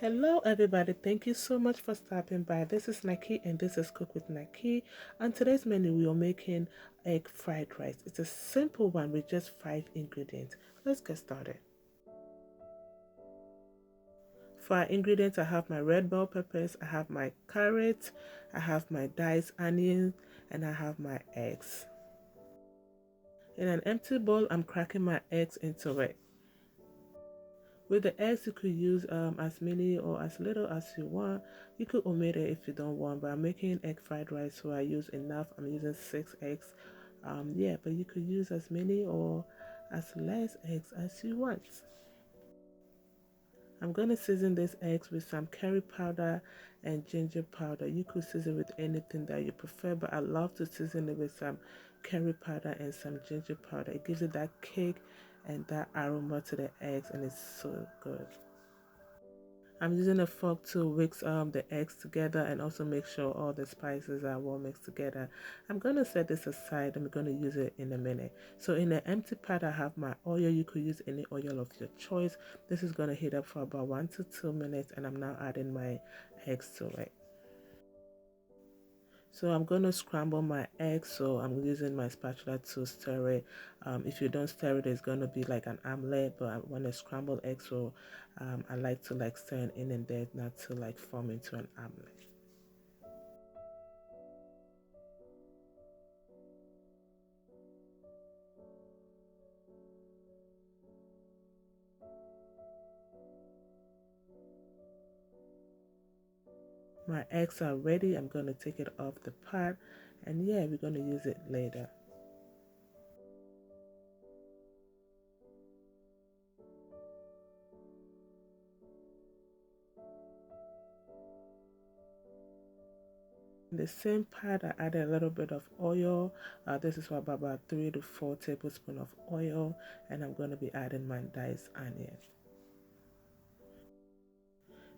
Hello everybody, thank you so much for stopping by. This is Nakie and this is Cook with Nakie. On today's menu we are making egg fried rice. It's a simple one with just 5 ingredients. Let's get started. For our ingredients, I have my red bell peppers, I have my carrots, I have my diced onion, and I have my eggs. In an empty bowl, I'm cracking my eggs into it. With the eggs, you could use as many or as little as you want. You could omit it if you don't want, but I'm making egg fried rice, so I use enough. I'm using 6 eggs. Yeah, but you could use as many or as less eggs as you want. I'm going to season these eggs with some curry powder and ginger powder. You could season with anything that you prefer, but I love to season it with some curry powder and some ginger powder. It gives it that kick and that aroma to the eggs, and it's so good. I'm using a fork to mix the eggs together and also make sure all the spices are well mixed together. I'm going to set this aside and we're going to use it in a minute. So in the empty pot, I have my oil. You could use any oil of your choice. This is going to heat up for about 1 to 2 minutes, and I'm now adding my eggs to it. So I'm going to scramble my eggs, so I'm using my spatula to stir it. If you don't stir it, it's going to be like an omelette, but I want a scrambled egg, so I like to like stir it in and there, not to like form into an omelette. My eggs are ready. I'm going to take it off the pot, and yeah, we're going to use it later. In the same pot, I added a little bit of oil. This is for about 3 to 4 tablespoons of oil, and I'm going to be adding my diced onion.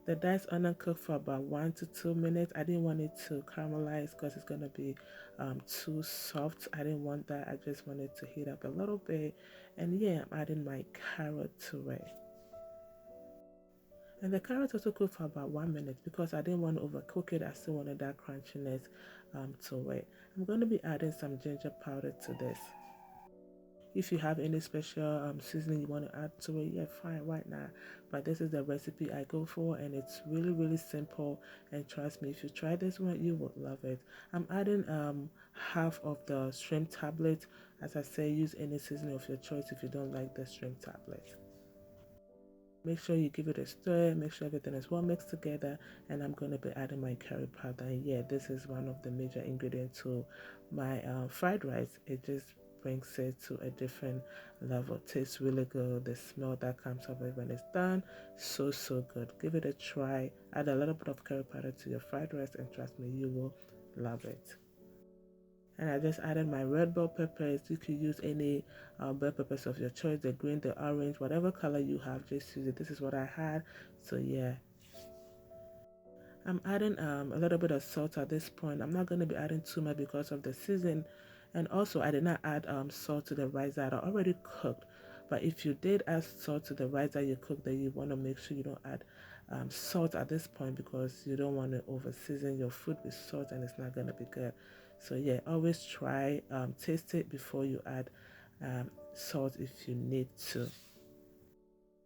The diced onion cooked for about 1 to 2 minutes. I didn't want it to caramelize because it's going to be too soft. I didn't want that. I just wanted to heat up a little bit. And yeah, I'm adding my carrot to it. And the carrot also cooked for about 1 minute because I didn't want to overcook it. I still wanted that crunchiness to it. I'm going to be adding some ginger powder to this. If you have any special seasoning you want to add to it, yeah, fine, right now. But this is the recipe I go for, and it's really, really simple. And trust me, if you try this one, you would love it. I'm adding half of the shrimp tablet. As I say, use any seasoning of your choice if you don't like the shrimp tablet. Make sure you give it a stir, make sure everything is well mixed together, and I'm going to be adding my curry powder. And yeah, this is one of the major ingredients to my fried rice. It just brings it to a different level. It tastes really good. The smell that comes of it when it's done, so good. Give it a try. Add a little bit of curry powder to your fried rice, and trust me, you will love it. And I just added my red bell peppers. You could use any bell peppers of your choice, the green, the orange, whatever color you have, just use it. This is what I had, so yeah. I'm adding a little bit of salt at this point. I'm not going to be adding too much because of the season, and also I did not add salt to the rice that I already cooked. But if you did add salt to the rice that you cooked, then you want to make sure you don't add salt at this point because you don't want to over season your food with salt and it's not going to be good. So yeah, always try taste it before you add salt if you need to.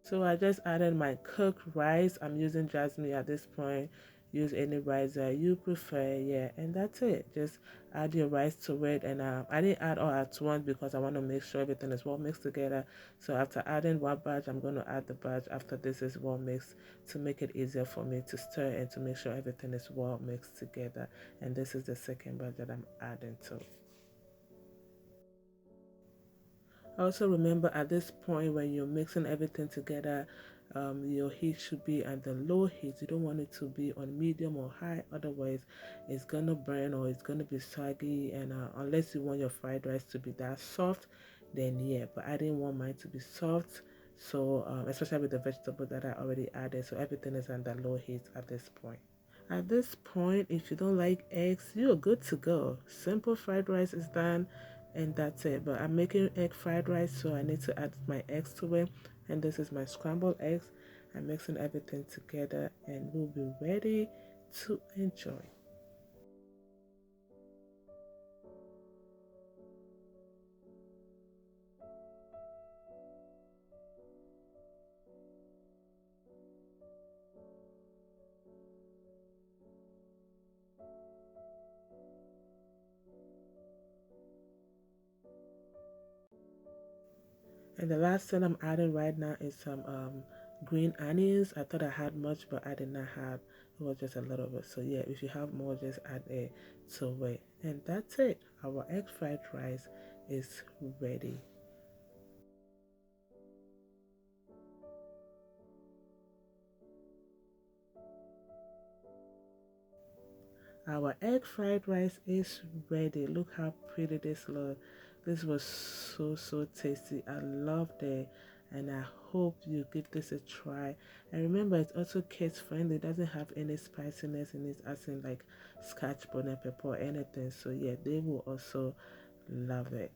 So I just added my cooked rice. I'm using jasmine at this point. Use any rice that you prefer, yeah, and that's it. Just add your rice to it, and I didn't add all at once because I want to make sure everything is well mixed together. So after adding one batch, I'm going to add the batch after this is well mixed to make it easier for me to stir and to make sure everything is well mixed together. And this is the second batch that I'm adding to. Also remember at this point when you're mixing everything together, your heat should be at the low heat. You don't want it to be on medium or high, otherwise it's gonna burn or it's gonna be soggy, and unless you want your fried rice to be that soft, then yeah, but I didn't want mine to be soft, so especially with the vegetable that I already added, so everything is at the low heat at this point. At this point, if you don't like eggs, you're good to go. Simple fried rice is done, and that's it. But I'm making egg fried rice, so I need to add my eggs to it. And this is my scrambled eggs. I'm mixing everything together and we'll be ready to enjoy. And the last thing I'm adding right now is some green onions. I thought I had much, but I did not have. It was just a little bit. So yeah, if you have more, just add it to it. And that's it. Our egg fried rice is ready. Our egg fried rice is ready. Look how pretty this looks. This was so tasty. I loved it, and I hope you give this a try. And remember, it's also kids friendly. It doesn't have any spiciness in it, as in like scotch bonnet pepper or anything. So yeah, they will also love it.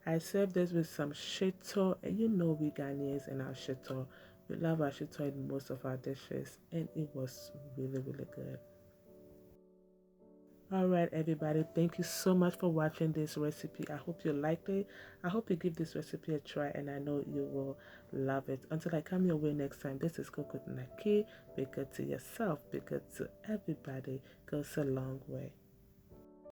I served this with some shito, and you know we Ghanaians and our shito. We love our shito in most of our dishes, and it was really good. All right, everybody, thank you so much for watching this recipe. I hope you liked it. I hope you give this recipe a try, and I know you will love it. Until I come your way next time, this is Cook with Nakie. Be good to yourself, be good to everybody. Goes a long way.